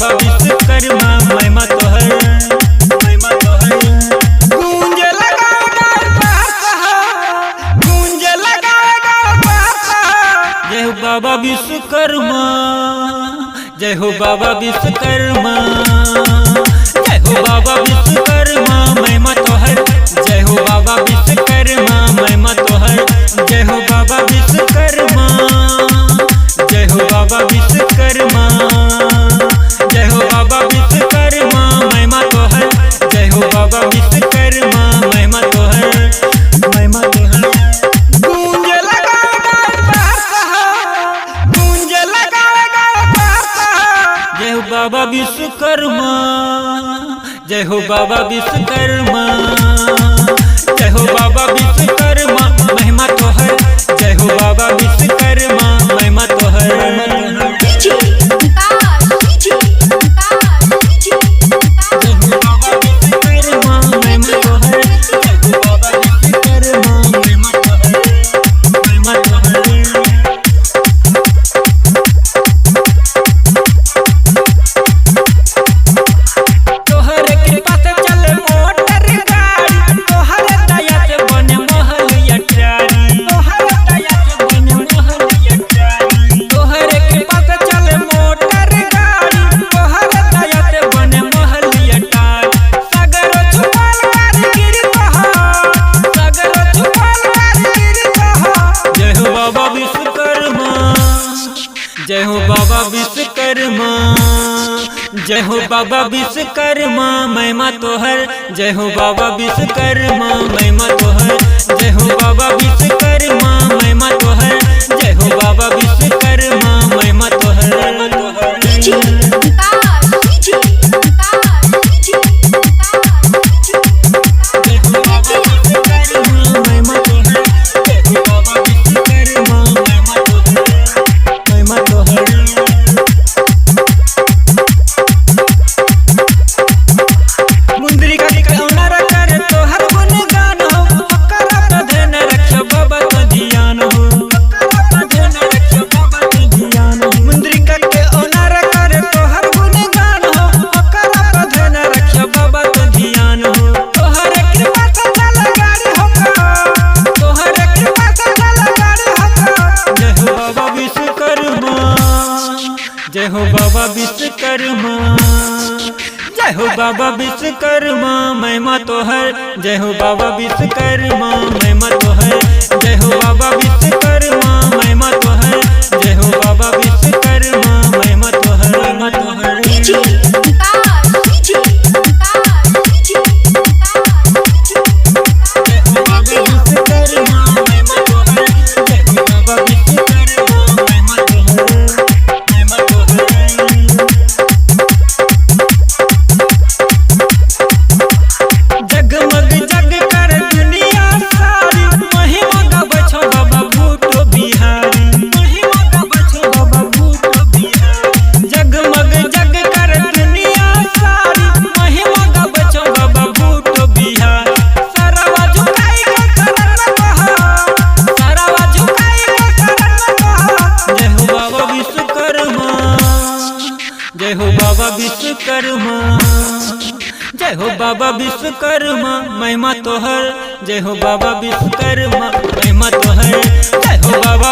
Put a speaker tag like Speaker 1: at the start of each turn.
Speaker 1: बाबा विश्वकर्मा महिमा तोहर गूंज लगाएगा बादशाह, गूंज लगाएगा बादशाह। जय हो बाबा विश्वकर्मा, जय हो बाबा विश्वकर्मा, जय हो बाबा विश्वकर्मा महिमा तोहर। जय हो बाबा विश्वकर्मा महिमा तोहर। जय हो बाबा विश्वकर्मा, जय हो बाबा विश्वकर्मा, जय हो बाबा विश्वकर्मा महिमा तोहर। जय हो बाबा विश्वकर्मा महिमा तोहर महिमा तोहर। गूंज लगाएगा बादशाह, गूंज लगाएगा बादशाह। जय हो बाबा विश्वकर्मा, जय हो बाबा विश्वकर्मा, जय हो बाबा विश्वकर्मा महिमा तोहर। जय हो बाबा विश्वकर्मा महिमा तोहर। जय हो बाबा विश्वकर्मा, जय हो बाबा विश्वकर्मा महिमा तोहर। जय हो बाबा विश्वकर्मा महिमा तोहर। जय हो बाबा विश्वकर्मा महिमा तोहर। जय हो बाबा विश्वकर्मा महिमा तोहर। जय हो बाबा विश्वकर्मा, जय हो बाबा विश्वकर्मा महिमा तोहर। जय हो बाबा विश्वकर्मा महिमा तोहर। जय हो बाबा विश्वकर्मा महिमा तोहर। जय हो बाबा विश्वकर्मा महिमा तोहर महिमा तोहर। जय हो बाबा विश्वकर्मा, जय हो बाबा विश्वकर्मा महिमा तोहर। जय हो बाबा विश्वकर्मा महिमा तोहर। जय हो बाबा